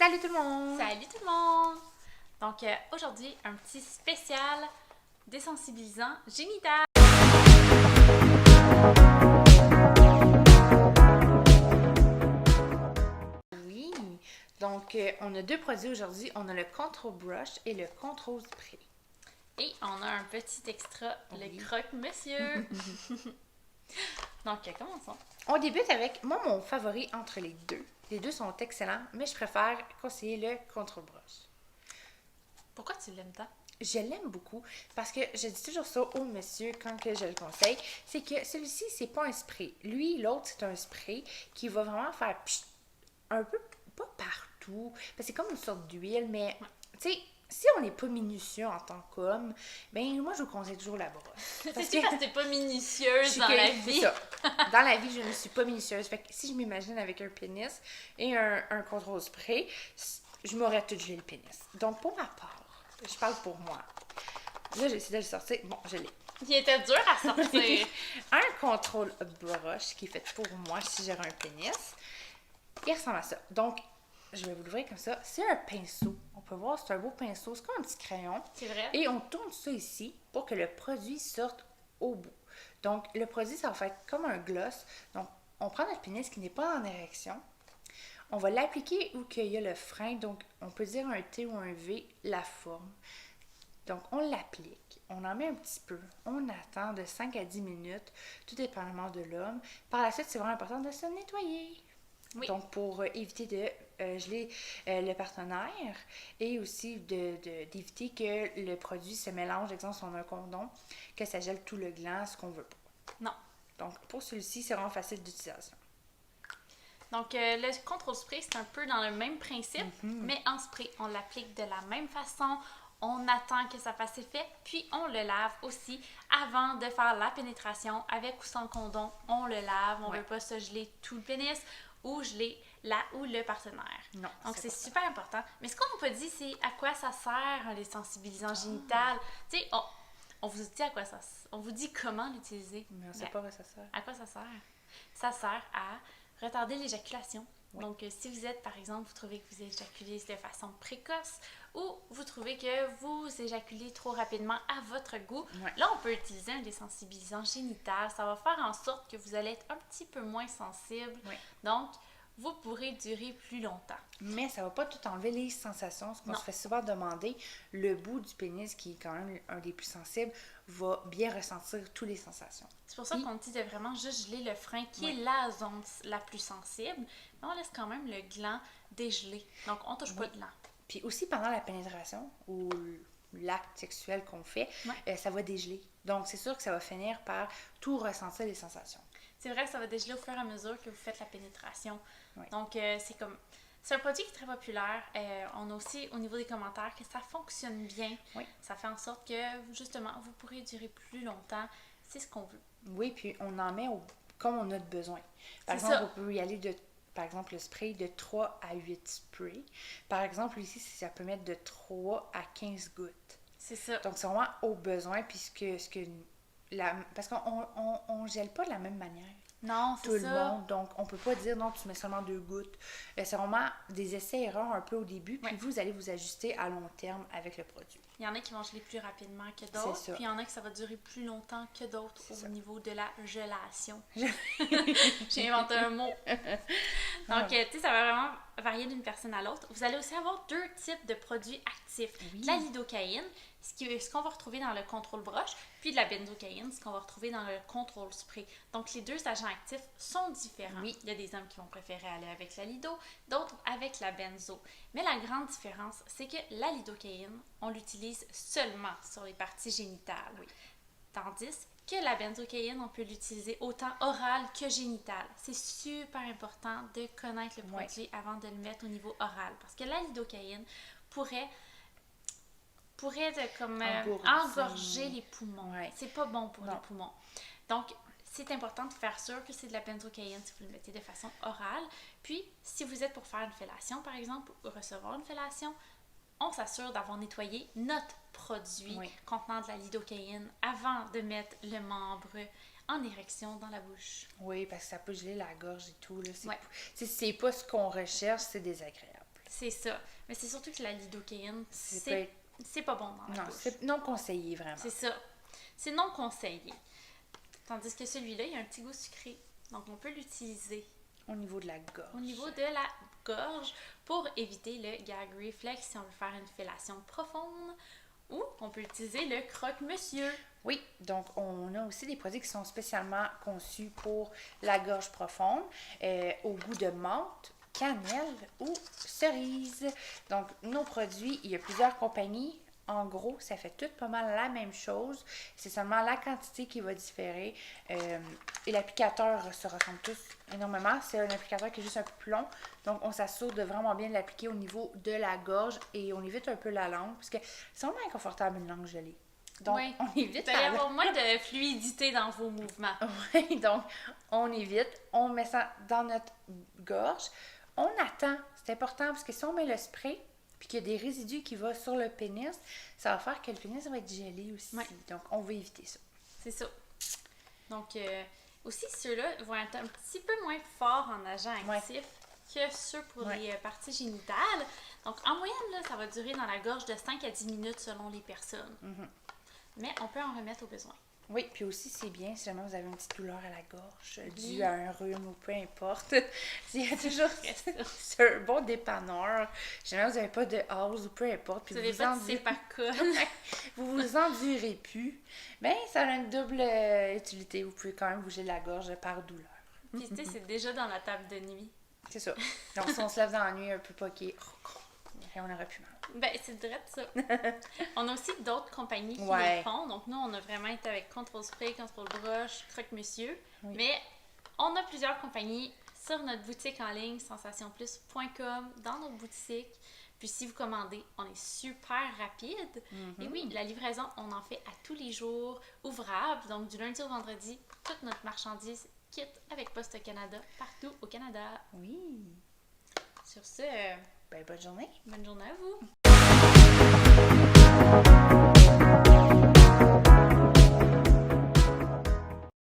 Salut tout le monde! Salut tout le monde! Donc aujourd'hui, un petit spécial désensibilisant génital. Oui, donc on a deux produits aujourd'hui. On a le Control Brush et le Control Spray. Et on a un petit extra, Oui. le croque-monsieur. Donc commençons. On débute avec, moi, mon favori entre les deux. Les deux sont excellents, mais je préfère conseiller le Control Brush. Pourquoi tu l'aimes tant? Je l'aime beaucoup parce que je dis toujours ça au monsieur quand que je le conseille, c'est que celui-ci, c'est pas un spray. Lui, l'autre, c'est un spray qui va vraiment faire pchit, un peu, pas partout, parce que c'est comme une sorte d'huile, mais tu sais, si on n'est pas minutieux en tant qu'homme, ben moi, je vous conseille toujours la brosse. C'est parce que t'es pas minutieuse dans que- la c'est vie. ça. Dans la vie, je ne suis pas minutieuse. Fait que si je m'imagine avec un pénis et un contrôle spray, je m'aurais tout gelé le pénis. Donc, pour ma part, je parle pour moi. Là, j'essaie de le sortir. Bon, je l'ai. Il était dur à sortir. Un contrôle brush qui est fait pour moi si j'aurais un pénis. Il ressemble à ça. Donc, je vais vous l'ouvrir comme ça. C'est un pinceau. On peut voir, c'est un beau pinceau. C'est comme un petit crayon. C'est vrai? Et on tourne ça ici pour que le produit sorte au bout. Donc, le produit, ça va faire comme un gloss. Donc, on prend notre pénis qui n'est pas en érection. On va l'appliquer où il y a le frein. Donc, on peut dire un T ou un V, la forme. Donc, on l'applique. On en met un petit peu. On attend de 5 à 10 minutes, tout dépendamment de l'homme. Par la suite, c'est vraiment important de se nettoyer. Oui. Donc, pour éviter de geler le partenaire et aussi d'éviter que le produit se mélange, exemple, si on a un condom, que ça gèle tout le gland, ce qu'on veut pas. Non. Donc, pour celui-ci, c'est vraiment facile d'utilisation. Donc, le contrôle spray, c'est un peu dans le même principe, mais en spray, on l'applique de la même façon. On attend que ça fasse effet, puis on le lave aussi avant de faire la pénétration avec ou sans condom. On le lave, on ne veut pas se geler tout le pénis ou geler la ou le partenaire. Non, donc, c'est important. super important. Mais ce qu'on n'a pas dit, c'est à quoi ça sert les sensibilisants génitales. Tu sais, on vous dit à quoi ça sert. On vous dit comment l'utiliser. Mais on ne sait pas à quoi ça sert. À quoi ça sert? Ça sert à retarder l'éjaculation. Oui. Donc, si vous êtes, par exemple, vous trouvez que vous éjaculez de façon précoce ou vous trouvez que vous éjaculez trop rapidement à votre goût, là, on peut utiliser un désensibilisant génital. Ça va faire en sorte que vous allez être un petit peu moins sensible. Donc, vous pourrez durer plus longtemps. Mais ça ne va pas tout enlever les sensations. Ce qu'on se fait souvent demander, le bout du pénis, qui est quand même un des plus sensibles, va bien ressentir toutes les sensations. C'est pour ça qu'on dit de vraiment juste geler le frein, qui est la zone la plus sensible, mais on laisse quand même le gland dégelé. Donc, on ne touche pas de gland. Puis aussi, pendant la pénétration ou l'acte sexuel qu'on fait, ça va dégeler. Donc, c'est sûr que ça va finir par tout ressentir les sensations. C'est vrai que ça va dégeler au fur et à mesure que vous faites la pénétration. Oui. Donc, c'est un produit qui est très populaire. On a aussi au niveau des commentaires que ça fonctionne bien. Oui. Ça fait en sorte que, justement, vous pourrez durer plus longtemps. C'est ce qu'on veut. Oui, puis on en met comme on a de besoin. Par exemple, on peut y aller par exemple, le spray de 3 à 8 sprays. Par exemple, ici, ça peut mettre de 3 à 15 gouttes. C'est ça. Donc, c'est vraiment au besoin, puisque parce qu'on ne gèle pas de la même manière. Non, c'est ça. Tout le monde. Donc, on peut pas dire non, tu mets seulement 2 gouttes. C'est vraiment des essais-erreurs un peu au début, puis vous allez vous ajuster à long terme avec le produit. Il y en a qui vont geler plus rapidement que d'autres, puis il y en a qui ça va durer plus longtemps que d'autres au niveau de la gelation. J'ai inventé un mot. Donc, tu sais, ça va vraiment varier d'une personne à l'autre. Vous allez aussi avoir deux types de produits actifs. De la lidocaïne, ce qu'on va retrouver dans le contrôle brush, puis de la benzocaïne, ce qu'on va retrouver dans le contrôle spray. Donc, les deux agents actifs sont différents. Il y a des hommes qui vont préférer aller avec la lido, d'autres avec la benzo. Mais la grande différence, c'est que la lidocaïne, on l'utilise seulement sur les parties génitales. Tandis que la benzocaïne, on peut l'utiliser autant oral que génital. C'est super important de connaître le produit avant de le mettre au niveau oral. Parce que la lidocaïne pourrait comme engorger les poumons. C'est pas bon pour les poumons. Donc, c'est important de faire sûr que c'est de la benzocaïne si vous le mettez de façon orale. Puis, si vous êtes pour faire une fellation, par exemple, ou recevoir une fellation, on s'assure d'avoir nettoyé notre produit contenant de la lidocaïne avant de mettre le membre en érection dans la bouche. Oui, parce que ça peut geler la gorge et tout. Là. C'est pas ce qu'on recherche, c'est désagréable. C'est ça. Mais c'est surtout que la lidocaïne, c'est pas bon dans la bouche. C'est non conseillé, vraiment. C'est ça. C'est non conseillé. Tandis que celui-là, il a un petit goût sucré. Donc, on peut l'utiliser. Au niveau de la gorge. Au niveau de la gorge, pour éviter le gag reflex si on veut faire une fellation profonde. Ou on peut utiliser le croque-monsieur. Oui, donc on a aussi des produits qui sont spécialement conçus pour la gorge profonde, au goût de menthe, cannelle ou cerise. Donc, nos produits, il y a plusieurs compagnies. En gros, ça fait tout pas mal la même chose. C'est seulement la quantité qui va différer. Et l'applicateur se ressemble tous énormément. C'est un applicateur qui est juste un peu plus long. Donc, on s'assure de vraiment bien l'appliquer au niveau de la gorge et on évite un peu la langue parce que c'est vraiment inconfortable une langue gelée. Donc, on évite il va y avoir moins de fluidité dans vos mouvements. Oui, donc on évite. On met ça dans notre gorge. On attend. C'est important parce que si on met le spray puis qu'il y a des résidus qui vont sur le pénis, ça va faire que le pénis va être gelé aussi. Oui. Donc, on veut éviter ça. C'est ça. Donc, aussi, ceux-là vont être un petit peu moins forts en agent actif que ceux pour les parties génitales. Donc, en moyenne, là, ça va durer dans la gorge de 5 à 10 minutes selon les personnes. Mm-hmm. Mais on peut en remettre au besoin. Oui, puis aussi, c'est bien si jamais vous avez une petite douleur à la gorge, due à un rhume ou peu importe. Il y a toujours c'est un bon dépanneur. Si jamais vous n'avez pas de hausse ou peu importe. Puis vous vous endurez plus. Bien, ça a une double utilité. Vous pouvez quand même bouger la gorge par douleur. Puis tu sais, c'est déjà dans la table de nuit. C'est ça. Donc, si on se lève dans la nuit un peu poqué, on aurait plus mal. Ben, c'est direct ça. On a aussi d'autres compagnies qui le font. Donc, nous, on a vraiment été avec Control Spray, Control Brush, Croque-Monsieur. Oui. Mais on a plusieurs compagnies sur notre boutique en ligne, sensationplus.com, dans nos boutiques. Puis, si vous commandez, on est super rapide. Mm-hmm. Et oui, la livraison, on en fait à tous les jours, ouvrable. Donc, du lundi au vendredi, toute notre marchandise quitte avec Poste Canada, partout au Canada. Oui. Sur ce... ben, bonne journée. Bonne journée à vous.